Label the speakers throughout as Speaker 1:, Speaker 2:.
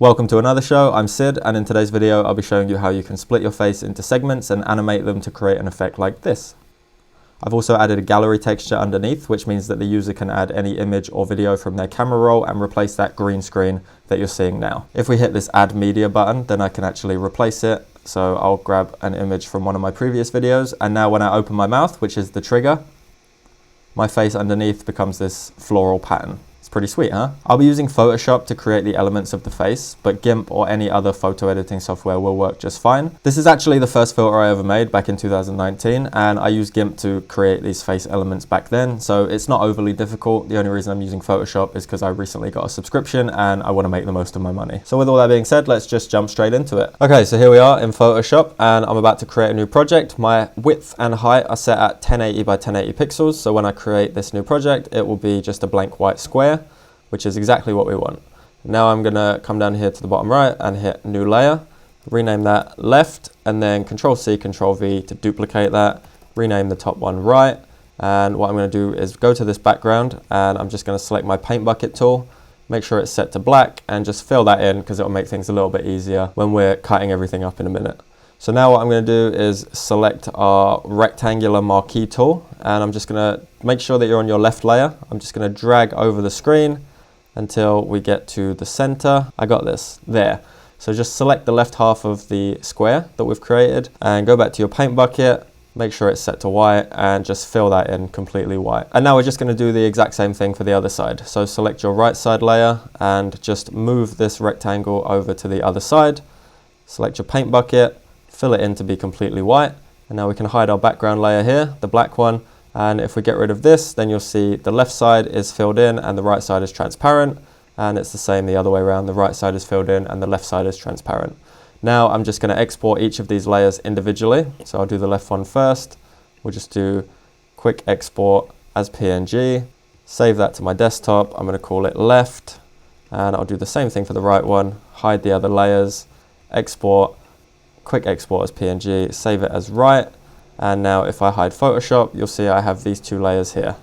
Speaker 1: Welcome to another show, I'm Sid, and in today's video I'll be showing you how you can split your face into segments and animate them to create an effect like this. I've also added a gallery texture underneath, which means that the user can add any image or video from their camera roll and replace that green screen that you're seeing now. If we hit this Add Media button, then I can actually replace it. So I'll grab an image from one of my previous videos, and now when I open my mouth, which is the trigger, my face underneath becomes this floral pattern. It's pretty sweet, huh? I'll be using Photoshop to create the elements of the face, but GIMP or any other photo editing software will work just fine. This is actually the first filter I ever made back in 2019, and I used GIMP to create these face elements back then, so it's not overly difficult. The only reason I'm using Photoshop is because I recently got a subscription and I want to make the most of my money. So with all that being said, let's just jump straight into it. Okay, so here we are in Photoshop, and I'm about to create a new project. My width and height are set at 1080 by 1080 pixels, so when I create this new project, it will be just a blank white square, which is exactly what we want. Now I'm gonna come down here to the bottom right and hit new layer, rename that left, and then Control C, Control V to duplicate that, rename the top one right. And what I'm gonna do is go to this background, and I'm just gonna select my paint bucket tool, make sure it's set to black, and just fill that in because it'll make things a little bit easier when we're cutting everything up in a minute. So now what I'm going to do is select our rectangular marquee tool, and I'm just going to make sure that you're on your left layer. I'm just going to drag over the screen until we get to the center. I got this there. So just select the left half of the square that we've created and go back to your paint bucket, make sure it's set to white, and just fill that in completely white. And now we're just going to do the exact same thing for the other side. So select your right side layer and just move this rectangle over to the other side. Select your paint bucket, fill it in to be completely white, and now we can hide our background layer here, the black one, and if we get rid of this, then you'll see the left side is filled in and the right side is transparent, and it's the same the other way around. The right side is filled in and the left side is transparent. Now I'm just going to export each of these layers individually, so I'll do the left one first. We'll just do quick export as PNG, save that to my desktop. I'm going to call it left, and I'll do the same thing for the right one, hide the other layers, export, quick export as PNG, save it as right, and now if I hide Photoshop, you'll see I have these two layers here.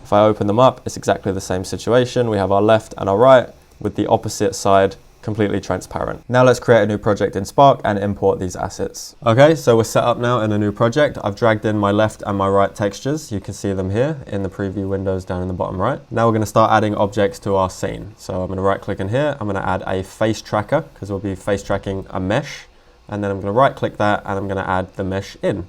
Speaker 1: If I open them up, it's exactly the same situation. We have our left and our right with the opposite side completely transparent. Now let's create a new project in Spark and import these assets. Okay, so we're set up now in a new project. I've dragged in my left and my right textures. You can see them here in the preview windows down in the bottom right. Now we're going to start adding objects to our scene. So I'm going to right click in here. I'm going to add a face tracker because we'll be face tracking a mesh. And then I'm going to right click that and I'm going to add the mesh in.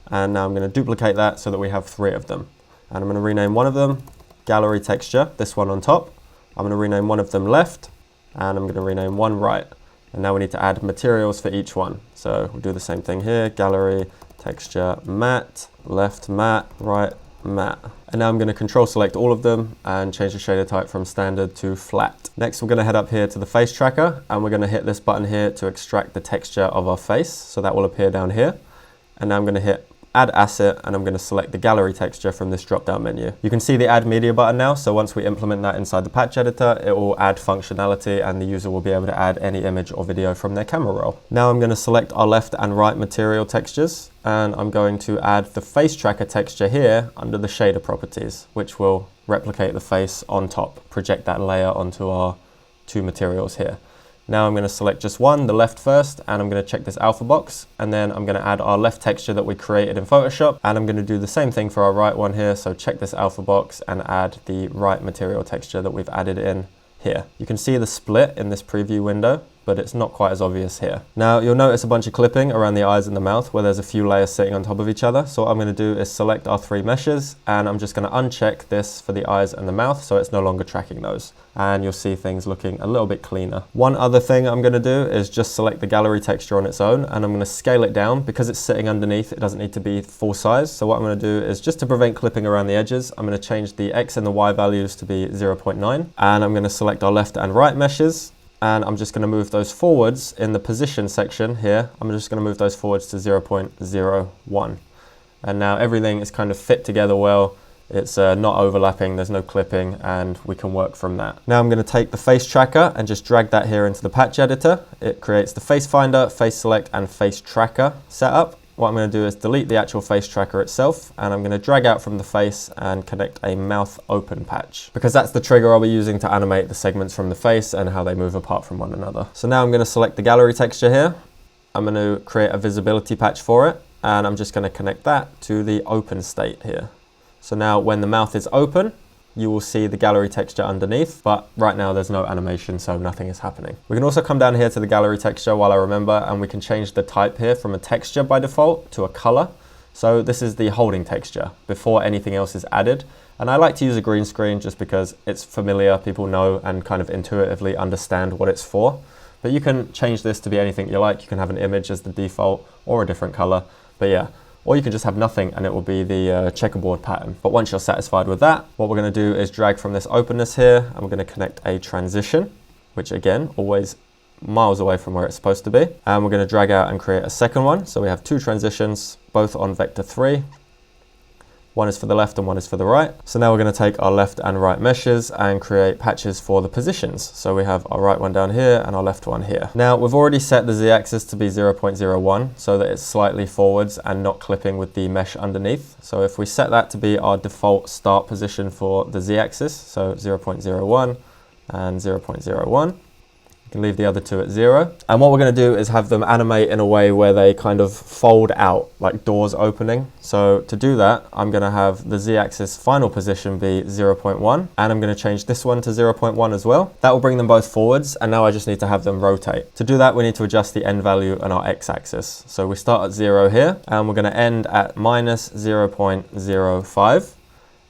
Speaker 1: And now I'm going to duplicate that so that we have 3 of them. And I'm going to rename one of them gallery texture, this one on top. I'm going to rename one of them left, and I'm going to rename one right. And now we need to add materials for each one. So we'll do the same thing here, gallery texture matte, left matte, right matte. And now I'm going to control select all of them and change the shader type from standard to flat. Next, we're going to head up here to the face tracker, and we're going to hit this button here to extract the texture of our face. So that will appear down here. And now I'm going to hit add asset, and I'm going to select the gallery texture from this drop down menu. You can see the add media button now. So once we implement that inside the patch editor, it will add functionality and the user will be able to add any image or video from their camera roll. Now I'm going to select our left and right material textures, and I'm going to add the face tracker texture here under the shader properties, which will replicate the face on top, project that layer onto our 2 materials here. Now I'm going to select just one, the left first, and I'm going to check this alpha box, and then I'm going to add our left texture that we created in Photoshop, and I'm going to do the same thing for our right one here. So check this alpha box and add the right material texture that we've added in here. You can see the split in this preview window, but it's not quite as obvious here. Now you'll notice a bunch of clipping around the eyes and the mouth where there's a few layers sitting on top of each other. So what I'm going to do is select our 3 meshes, and I'm just going to uncheck this for the eyes and the mouth so it's no longer tracking those. And you'll see things looking a little bit cleaner. One other thing I'm going to do is just select the gallery texture on its own, and I'm going to scale it down because it's sitting underneath. It doesn't need to be full size. So what I'm going to do is, just to prevent clipping around the edges, I'm going to change the X and the Y values to be 0.9, and I'm going to select our left and right meshes, and I'm just going to move those forwards in the position section here. I'm just going to move those forwards to 0.01. And now everything is kind of fit together well. It's not overlapping, there's no clipping, and we can work from that. Now I'm going to take the face tracker and just drag that here into the patch editor. It creates the face finder, face select, and face tracker setup. what I'm going to do is delete the actual face tracker itself, and I'm going to drag out from the face and connect a mouth open patch, because that's the trigger I'll be using to animate the segments from the face and how they move apart from one another. So now I'm going to select the gallery texture here. I'm going to create a visibility patch for it, and I'm just going to connect that to the open state here. So now when the mouth is open, you will see the gallery texture underneath, but right now there's no animation, so nothing is happening. We can also come down here to the gallery texture while I remember, and we can change the type here from a texture by default to a color. So this is the holding texture before anything else is added. And I like to use a green screen just because it's familiar, people know and kind of intuitively understand what it's for. But you can change this to be anything you like. You can have an image as the default or a different color, but yeah. Or you can just have nothing and it will be the checkerboard pattern. But once you're satisfied with that, what we're going to do is drag from this openness here, and we're going to connect a transition, which again, always miles away from where it's supposed to be. And we're going to drag out and create a second one. So we have two transitions, both on vector 3. One is for the left and one is for the right. So now we're going to take our left and right meshes and create patches for the positions. So we have our right one down here and our left one here. Now we've already set the z-axis to be 0.01 so that it's slightly forwards and not clipping with the mesh underneath. So if we set that to be our default start position for the z-axis, so 0.01 and 0.01. You can leave the other two at 0. And what we're going to do is have them animate in a way where they kind of fold out, like doors opening. So to do that, I'm going to have the z-axis final position be 0.1, and I'm going to change this one to 0.1 as well. That will bring them both forwards, and now I just need to have them rotate. To do that, we need to adjust the end value on our x-axis. So we start at 0 here, and we're going to end at minus 0.05.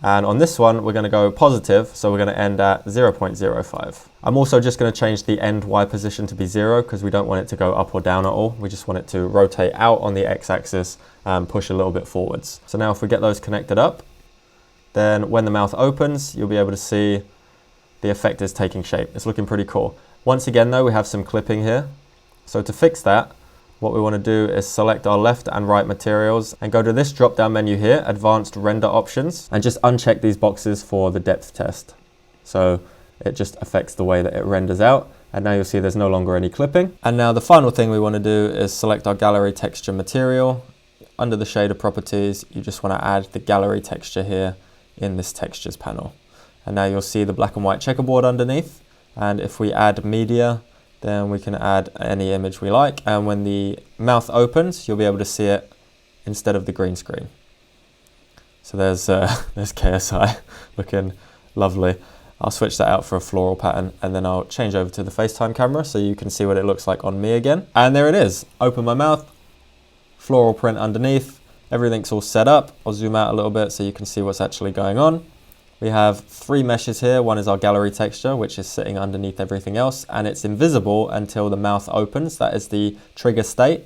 Speaker 1: And on this one, we're going to go positive, so we're going to end at 0.05. I'm also just going to change the end Y position to be 0 because we don't want it to go up or down at all. We just want it to rotate out on the x-axis and push a little bit forwards. So now if we get those connected up, then when the mouth opens, you'll be able to see the effect is taking shape. It's looking pretty cool. Once again though, we have some clipping here. So to fix that, what we want to do is select our left and right materials and go to this drop down menu here, advanced render options, and just uncheck these boxes for the depth test. So it just affects the way that it renders out. And now you'll see there's no longer any clipping. And now the final thing we want to do is select our gallery texture material. Under the shader properties, you just want to add the gallery texture here in this textures panel. And now you'll see the black and white checkerboard underneath. And if we add media, then we can add any image we like, and when the mouth opens, you'll be able to see it instead of the green screen. So there's KSI looking lovely. I'll switch that out for a floral pattern, and then I'll change over to the FaceTime camera so you can see what it looks like on me again. And there it is. Open my mouth, floral print underneath, everything's all set up. I'll zoom out a little bit so you can see what's actually going on. We have 3 meshes here. One is our gallery texture, which is sitting underneath everything else, and it's invisible until the mouth opens. That is the trigger state,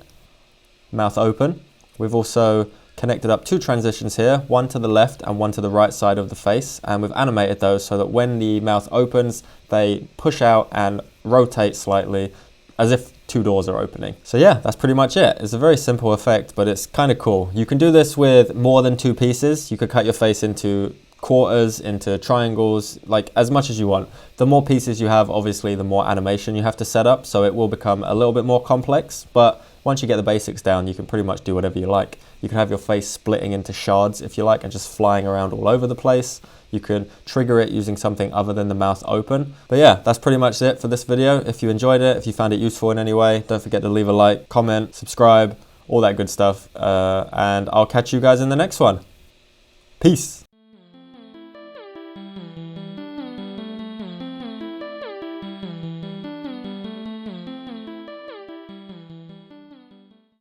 Speaker 1: mouth open. We've also connected up 2 transitions here, one to the left and one to the right side of the face, and we've animated those so that when the mouth opens, they push out and rotate slightly as if 2 doors are opening. So yeah, that's pretty much it. It's a very simple effect, but it's kind of cool. You can do this with more than 2 pieces. You could cut your face into quarters, into triangles, like as much as you want. The more pieces you have, obviously the more animation you have to set up, so it will become a little bit more complex, but once you get the basics down, you can pretty much do whatever you like. You can have your face splitting into shards if you like and just flying around all over the place. You can trigger it using something other than the mouth open. But yeah, that's pretty much it for this video. If you enjoyed it, if you found it useful in any way, don't forget to leave a like, comment, subscribe, all that good stuff, and I'll catch you guys in the next one. Peace.